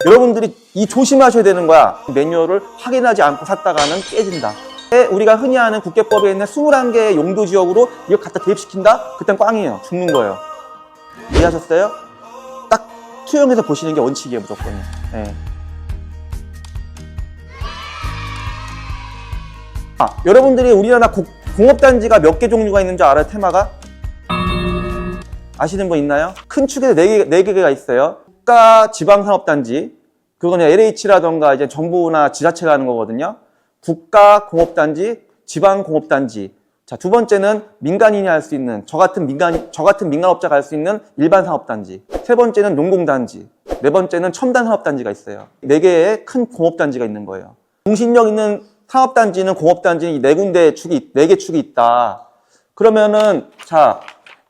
여러분들이 조심하셔야 되는 거야. 매뉴얼을 확인하지 않고 샀다가는 깨진다. 우리가 흔히 아는 국계법에 있는 21개의 용도 지역으로 이거 갖다 대입시킨다? 그땐 꽝이에요. 죽는 거예요. 이해하셨어요? 딱 투영해서 보시는 게 원칙이에요, 무조건. 네. 여러분들이 우리나라 공업단지가 몇 개 종류가 있는 줄 알아요, 테마가? 아시는 분 있나요? 큰 축에서 4개가 있어요. 국가 지방산업단지, 그거는 LH라던가 이제 정부나 지자체가 하는 거거든요. 국가 공업단지, 지방 공업단지. 자, 두 번째는 민간인이 할 수 있는, 저 같은 민간업자가 할 수 있는 일반 산업단지. 세 번째는 농공단지. 네 번째는 첨단 산업단지가 있어요. 4개의 큰 공업단지가 있는 거예요. 공신력 있는 산업단지는 공업단지는 이 4개 축이 있다. 그러면은, 자,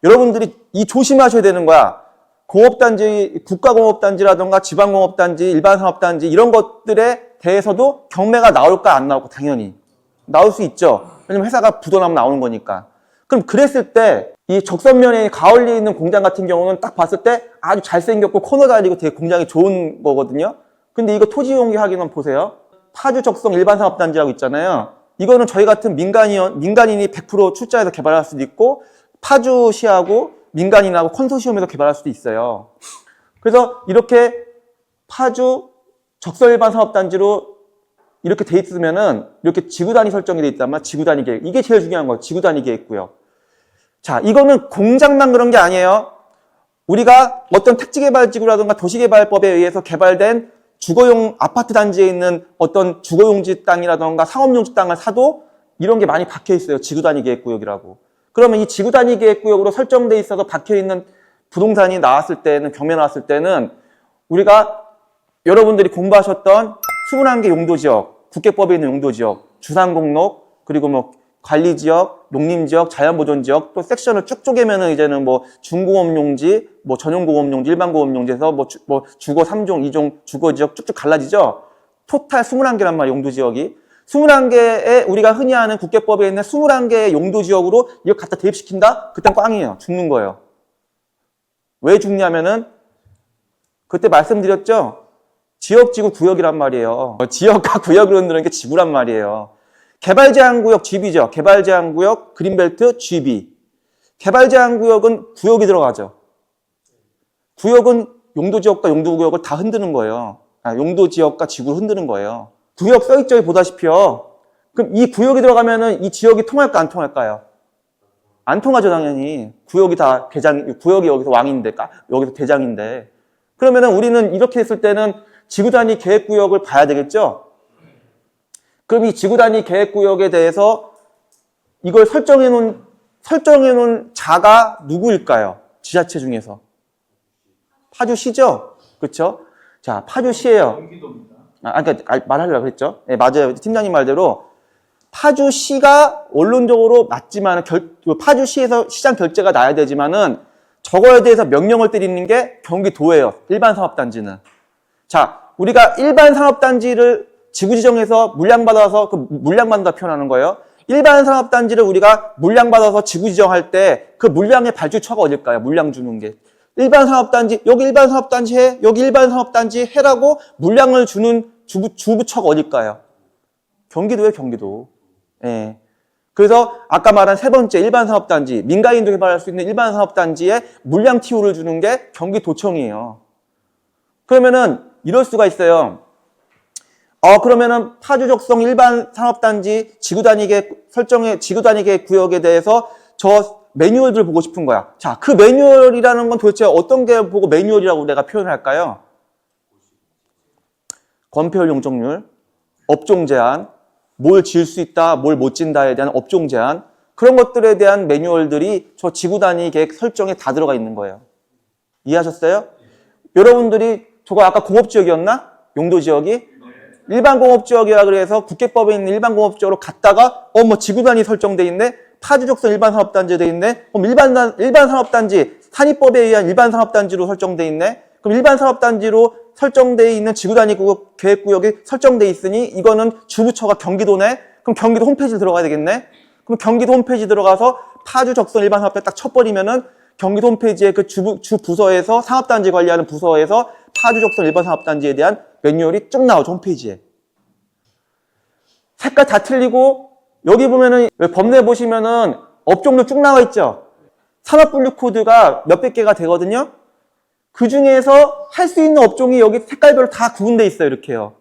여러분들이 조심하셔야 되는 거야. 공업단지, 국가공업단지라던가 지방공업단지, 일반산업단지 이런 것들에 대해서도 경매가 나올까 안 나올까? 당연히 나올 수 있죠. 왜냐면 회사가 부도나면 나오는 거니까. 그럼 그랬을 때 이 적선면에 가을리에 있는 공장 같은 경우는 딱 봤을 때 아주 잘생겼고 코너 달리고 되게 공장이 좋은 거거든요. 근데 이거 토지용기 확인은 보세요. 파주 적성 일반산업단지라고 있잖아요. 이거는 저희 같은 민간인이 100% 출자해서 개발할 수도 있고 파주시하고 민간인하고 컨소시엄에서 개발할 수도 있어요. 그래서 이렇게 파주 적성 일반 산업단지로 이렇게 돼 있으면은 이렇게 지구 단위 설정이 돼 있단 말이야. 지구 단위 계획. 이게 제일 중요한 거예요. 지구 단위 계획구역. 자, 이거는 공장만 그런 게 아니에요. 우리가 어떤 택지개발지구라든가 도시개발법에 의해서 개발된 주거용 아파트 단지에 있는 어떤 주거용지 땅이라든가 상업용지 땅을 사도 이런 게 많이 박혀 있어요. 지구 단위 계획구역이라고. 그러면 이 지구 단위 계획구역으로 설정돼 있어서 박혀있는 부동산이 나왔을 때는, 경매 나왔을 때는 우리가 여러분들이 공부하셨던 21개 용도지역, 국계법에 있는 용도지역, 주상공록, 그리고 뭐 관리지역, 농림지역, 자연보존지역, 또 섹션을 쭉 쪼개면은 이제는 뭐 중공업용지, 뭐 전용공업용지, 일반공업용지에서 뭐 주거 3종, 2종 주거지역 쭉쭉 갈라지죠? 토탈 21개란 말이에요, 용도지역이. 21개의 우리가 흔히 아는 국계법에 있는 21개의 용도지역으로 이거 갖다 대입시킨다? 그땐 꽝이에요. 죽는 거예요. 왜 죽냐면은 그때 말씀드렸죠? 지역지구 구역이란 말이에요. 지역과 구역으로 흔드는 게 지구란 말이에요. 개발제한구역 GB죠. 개발제한구역 그린벨트 GB. 개발제한구역은 구역이 들어가죠. 구역은 용도지역과 용도구역을 다 흔드는 거예요. 용도지역과 지구를 흔드는 거예요. 구역 써있죠, 보다시피요. 그럼 이 구역이 들어가면은 이 지역이 통할까, 안 통할까요? 안 통하죠, 당연히. 구역이 여기서 왕인데, 여기서 대장인데. 그러면은 우리는 이렇게 했을 때는 지구 단위 계획구역을 봐야 되겠죠? 그럼 이 지구 단위 계획구역에 대해서 이걸 설정해 놓은 자가 누구일까요? 지자체 중에서. 파주시죠? 그렇죠? 자, 파주시예요. 그러니까 말하려고 그랬죠. 네, 맞아요. 팀장님 말대로 파주시가 원론적으로 맞지만 파주시에서 시장 결재가 나야 되지만은 저거에 대해서 명령을 때리는 게 경기도예요. 일반 산업단지는. 자, 우리가 일반 산업단지를 지구 지정해서 물량받아서 물량받는다 표현하는 거예요. 일반 산업단지를 우리가 물량받아서 지구 지정할 때 그 물량의 발주처가 어딜까요? 물량 주는 게. 일반 산업단지, 여기 일반 산업단지 해, 여기 일반 산업단지 해라고 물량을 주는 주부처가 어딜까요? 경기도예요, 경기도. 예. 그래서 아까 말한 세 번째 일반 산업단지, 민간인도 개발할 수 있는 일반 산업단지에 물량 티오를 주는 게 경기도청이에요. 그러면은 이럴 수가 있어요. 그러면은 파주 적성 일반 산업단지 지구 단위 계획 구역에 대해서 저 매뉴얼들을 보고 싶은 거야. 자, 그 매뉴얼이라는 건 도대체 어떤 게 보고 매뉴얼이라고 내가 표현을 할까요? 건폐율 용적률, 업종 제한, 뭘 지을 수 있다, 뭘 못 짓는다에 대한 업종 제한, 그런 것들에 대한 매뉴얼들이 저 지구 단위 계획 설정에 다 들어가 있는 거예요. 이해하셨어요? 여러분들이 저거 아까 공업지역이었나? 용도지역이? 일반 공업지역이라 그래서 국계법에 있는 일반 공업지역으로 갔다가 뭐 지구 단위 설정돼 있네? 파주적성 일반 산업단지에 돼 있네? 그럼 일반 산업단지, 산입법에 의한 일반 산업단지로 설정돼 있네? 그럼 일반 산업단지로 설정돼 있는 지구 단위 계획구역이 설정돼 있으니 이거는 주부처가 경기도네? 그럼 경기도 홈페이지 들어가야 되겠네? 그럼 경기도 홈페이지 들어가서 파주 적성 일반 산업단지 딱 쳐버리면은 경기도 홈페이지에 그 주 부서에서 산업단지 관리하는 부서에서 파주적성 일반 산업단지에 대한 매뉴얼이 쭉 나오죠, 홈페이지에. 색깔 다 틀리고, 여기 보면은, 법례 보시면은 업종도 쭉 나와 있죠. 산업분류 코드가 몇백 개가 되거든요. 그 중에서 할 수 있는 업종이 여기 색깔별로 다 구분되어 있어요, 이렇게요.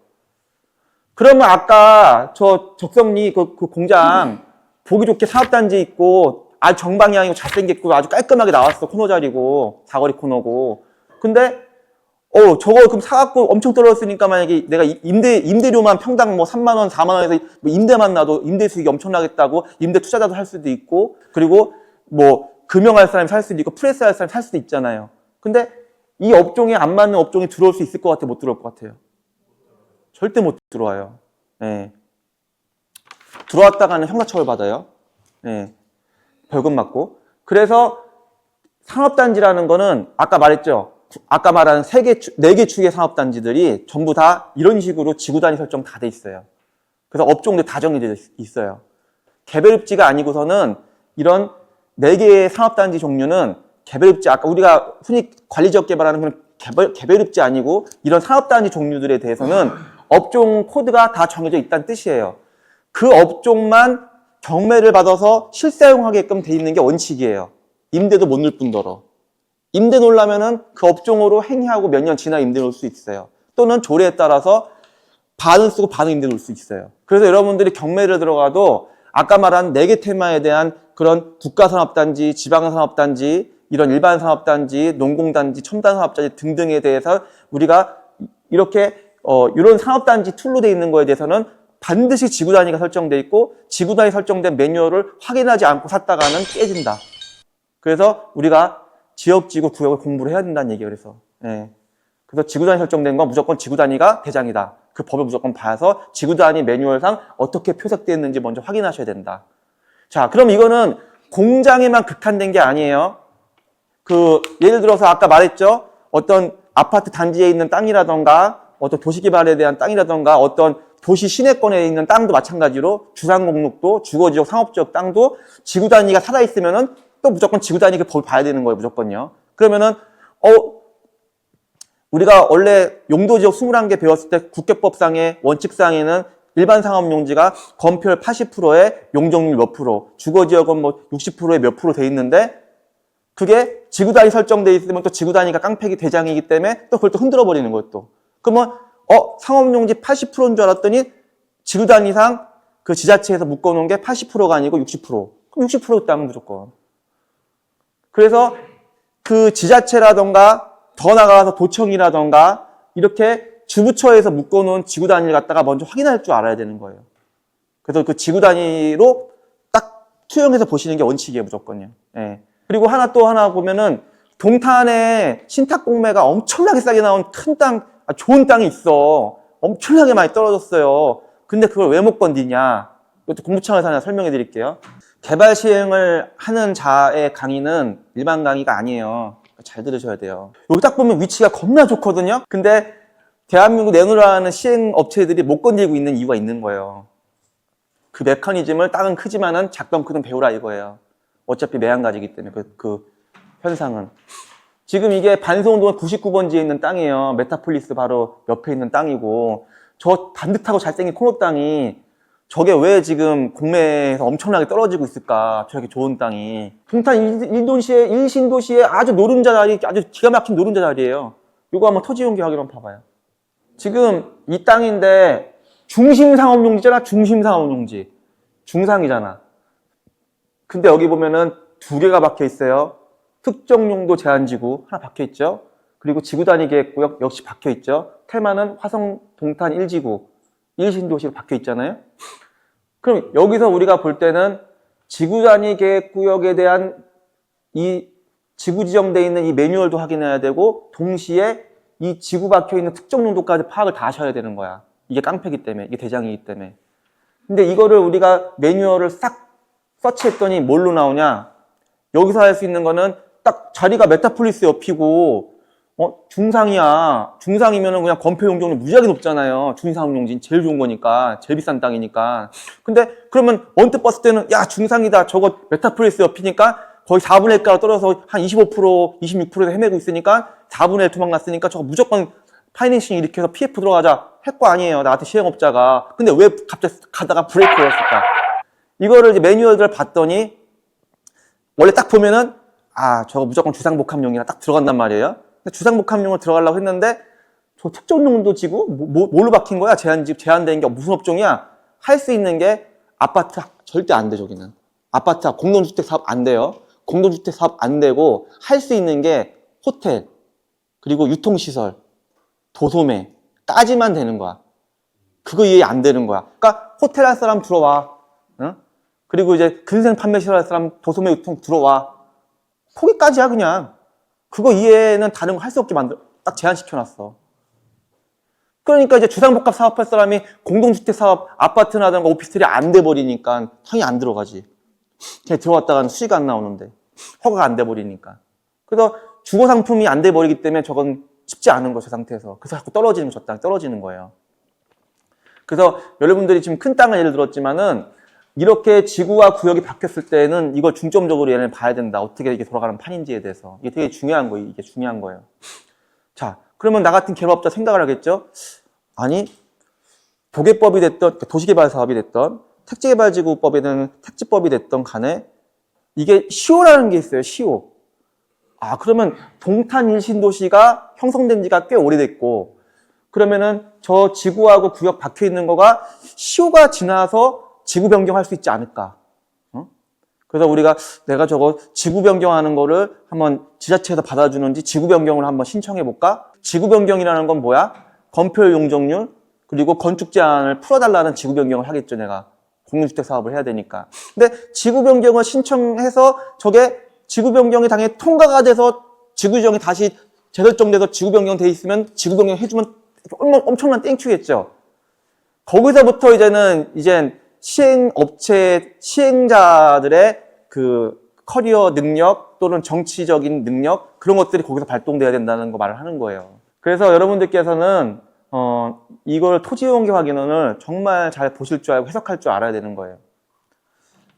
그러면 아까 저 적성리 그 공장 보기 좋게 산업단지 있고 아주 정방향이고 잘생겼고 아주 깔끔하게 나왔어. 코너 자리고 사거리 코너고. 근데 저거 그럼 사갖고 엄청 떨어졌으니까 만약에 내가 임대료만 평당 뭐 3만 원, 4만 원에서 뭐 임대만 놔도 임대 수익이 엄청나겠다고 임대 투자자도 할 수도 있고 그리고 뭐 금형할 사람이 살 수도 있고 프레스 할 사람이 살 수도 있잖아요. 근데 이 업종에 안 맞는 업종이 들어올 수 있을 것 같아요? 못 들어올 것 같아요? 절대 못 들어와요. 예. 들어왔다가는 형사처벌 받아요. 예. 벌금 맞고. 그래서 산업단지라는 거는 아까 말했죠. 아까 말한 4개 축의 산업단지들이 전부 다 이런 식으로 지구단위 설정 다 돼 있어요. 그래서 업종도 다 정해져 있어요. 개별입지가 아니고서는 이런 4개의 산업단지 종류는 개별입지, 아까 우리가 흔히 관리지역 개발하는 그런 개별입지 아니고 이런 산업단지 종류들에 대해서는 업종 코드가 다 정해져 있다는 뜻이에요. 그 업종만 경매를 받아서 실사용하게끔 돼 있는 게 원칙이에요. 임대도 못 넣을 뿐더러. 임대 놓으려면은 그 업종으로 행위하고 몇 년 지나 임대 놓을 수 있어요. 또는 조례에 따라서 반은 쓰고 반은 임대 놓을 수 있어요. 그래서 여러분들이 경매를 들어가도 아까 말한 4개 테마에 대한 그런 국가산업단지, 지방산업단지, 이런 일반산업단지, 농공단지, 첨단산업단지 등등에 대해서 우리가 이렇게 이런 산업단지 툴로 되어 있는 거에 대해서는 반드시 지구단위가 설정되어 있고 지구단위 설정된 매뉴얼을 확인하지 않고 샀다가는 깨진다. 그래서 우리가 지역지구 구역을 공부를 해야 된다는 얘기예요. 그래서 그래서 지구단위 설정된 건 무조건 지구단위가 대장이다. 그 법을 무조건 봐서 지구단위 매뉴얼상 어떻게 표색되어 있는지 먼저 확인하셔야 된다. 자, 그럼 이거는 공장에만 극한된 게 아니에요. 예를 들어서 아까 말했죠. 어떤 아파트 단지에 있는 땅이라던가 어떤 도시개발에 대한 땅이라던가 어떤 도시 시내권에 있는 땅도 마찬가지로 주상목록도 주거지역 상업지역 땅도 지구단위가 살아있으면은 또 무조건 지구단위 그 법을 봐야 되는 거예요. 무조건요. 그러면은 우리가 원래 용도지역 21개 배웠을 때 국회법상의 원칙상에는 일반 상업용지가 건폐율 80%에 용적률 몇 프로, 주거지역은 뭐 60%에 몇 프로 돼 있는데 그게 지구단위 설정돼 있으면 또 지구단위가 깡패기 대장이기 때문에 또 그걸 또 흔들어 버리는 거예요. 또 그러면 상업용지 80%인 줄 알았더니 지구단위상 그 지자체에서 묶어놓은 게 80%가 아니고 60%. 그럼 60% 땅은 무조건. 그래서 그 지자체라던가 더 나가서 도청이라던가 이렇게 주부처에서 묶어놓은 지구단위를 갖다가 먼저 확인할 줄 알아야 되는 거예요. 그래서 그 지구단위로 딱 투영해서 보시는 게 원칙이에요. 무조건요. 예. 그리고 또 하나 보면은 동탄에 신탁공매가 엄청나게 싸게 나온 큰 땅, 좋은 땅이 있어. 엄청나게 많이 떨어졌어요. 근데 그걸 왜 못 건디냐? 이것도 공부청에서 하나 설명해 드릴게요. 개발 시행을 하는 자의 강의는 일반 강의가 아니에요. 잘 들으셔야 돼요. 여기 딱 보면 위치가 겁나 좋거든요. 근데 대한민국 내놓으라는 시행업체들이 못 건드리고 있는 이유가 있는 거예요. 그 메커니즘을 땅은 크지만은 작던 크든 배우라 이거예요. 어차피 매한가지이기 때문에 그 현상은. 지금 이게 반송동 99번지에 있는 땅이에요. 메타폴리스 바로 옆에 있는 땅이고 저 반듯하고 잘생긴 코너 땅이 저게 왜 지금 공매에서 엄청나게 떨어지고 있을까? 저렇게 좋은 땅이. 동탄 1신도시의 아주 노른자 자리, 아주 기가 막힌 노른자 자리예요. 이거 한번 토지용기 확인 한번 봐봐요. 지금 이 땅인데 중심상업용지잖아. 중심상업용지. 중상이잖아. 근데 여기 보면은 2개가 박혀 있어요. 특정용도 제한지구 하나 박혀 있죠. 그리고 지구단위 계획구역 역시 박혀 있죠. 테마는 화성 동탄 1지구 1신도시로 박혀 있잖아요. 그럼 여기서 우리가 볼 때는 지구단위 계획구역에 대한 이 지구 지정되어 있는 이 매뉴얼도 확인해야 되고 동시에 이 지구 박혀 있는 특정 용도까지 파악을 다 하셔야 되는 거야. 이게 깡패기 때문에, 이게 대장이기 때문에. 근데 이거를 우리가 매뉴얼을 싹 서치했더니 뭘로 나오냐? 여기서 할 수 있는 거는 딱 자리가 메타폴리스 옆이고 중상이야. 중상이면은 그냥 건폐 용적률 무지하게 높잖아요. 중상용지는 제일 좋은 거니까, 제일 비싼 땅이니까. 근데 그러면 언뜻 봤을 때는 야 중상이다. 저거 메타폴리스 옆이니까 거의 4분의 1가로 떨어져서 한 25%, 26%에 헤매고 있으니까 4분의 1 도망갔으니까 저거 무조건 파이낸싱 이렇게 해서 PF 들어가자 할 거 아니에요. 나 같은 시행업자가. 근데 왜 갑자기 가다가 브레이크를 했을까? 이거를 이제 매뉴얼을 봤더니 원래 딱 보면은 저거 무조건 주상복합용이라 딱 들어간단 말이에요. 근데 주상복합용으로 들어가려고 했는데 저 특정용도 지구 뭘로 박힌 거야? 제한된 게 무슨 업종이야? 할 수 있는 게 아파트 절대 안 돼, 저기는. 아파트 공동주택 사업 안 돼요. 공동주택 사업 안 되고 할 수 있는 게 호텔 그리고 유통시설 도소매까지만 되는 거야. 그거 이해 안 되는 거야. 그러니까 호텔 할 사람 들어와. 응? 그리고 이제 근생 판매실 할 사람 도소매 유통 들어와. 거기까지야 그냥. 그거 이해는 다른 거 할 수 없게 딱 제한시켜놨어. 그러니까 이제 주상복합 사업할 사람이 공동주택 사업, 아파트나든가 오피스텔이 안 돼버리니까 당연히 안 들어가지. 그냥 들어왔다가는 수익 안 나오는데. 허가가 안 돼버리니까. 그래서 주거상품이 안 돼버리기 때문에 저건 쉽지 않은 거죠, 저 상태에서. 그래서 자꾸 떨어지는 거, 저 땅이 떨어지는 거예요. 그래서 여러분들이 지금 큰 땅을 예를 들었지만은 이렇게 지구와 구역이 바뀌었을 때는 이걸 중점적으로 얘를 봐야 된다. 어떻게 이게 돌아가는 판인지에 대해서. 이게 되게 중요한 거예요. 이게 중요한 거예요. 자, 그러면 나 같은 개발업자 생각을 하겠죠? 아니, 도계법이 됐던, 도시개발 사업이 됐던, 택지개발지구법이든 택지법이 됐던 간에 이게 시효라는 게 있어요. 시효. 그러면 동탄 일신도시가 형성된 지가 꽤 오래됐고, 그러면은 저 지구하고 구역 박혀 있는 거가 시효가 지나서 지구 변경할 수 있지 않을까. 그래서 내가 저거 지구 변경하는 거를 한번 지자체에서 받아주는지 지구 변경을 한번 신청해 볼까? 지구 변경이라는 건 뭐야? 건폐율 용적률 그리고 건축 제한을 풀어달라는 지구 변경을 하겠죠, 내가. 공유주택 사업을 해야 되니까. 근데 지구 변경을 신청해서 저게 지구 변경이 당연히 통과가 돼서 지구 지정이 다시 재설정돼서 지구 변경돼 있으면 지구 변경 해주면 엄청난 땡큐겠죠. 거기서부터 이제 시행자들의 그 커리어 능력 또는 정치적인 능력 그런 것들이 거기서 발동돼야 된다는 거 말을 하는 거예요. 그래서 여러분들께서는 이걸 토지이용계 확인원을 정말 잘 보실 줄 알고 해석할 줄 알아야 되는 거예요.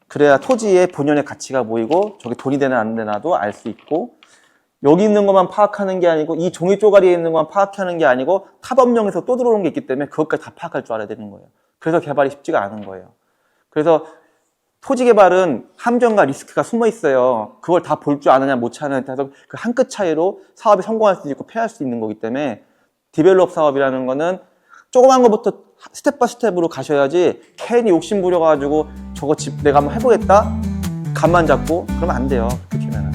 그래야 토지의 본연의 가치가 보이고 저게 돈이 되나 안 되나도 알 수 있고 여기 있는 것만 파악하는 게 아니고 이 종이 쪼가리에 있는 것만 파악하는 게 아니고 타법령에서 또 들어오는 게 있기 때문에 그것까지 다 파악할 줄 알아야 되는 거예요. 그래서 개발이 쉽지가 않은 거예요. 그래서 토지 개발은 함정과 리스크가 숨어 있어요. 그걸 다 볼 줄 아느냐 못 아느냐에 따라서 그 한 끗 차이로 사업이 성공할 수 있고 패할 수 있는 거기 때문에 디벨롭 사업이라는 거는 조그만 것부터 스텝 바이 스텝으로 가셔야지 괜히 욕심 부려가지고 저거 집 내가 한번 해보겠다? 간만 잡고 그러면 안 돼요. 그렇게 하면.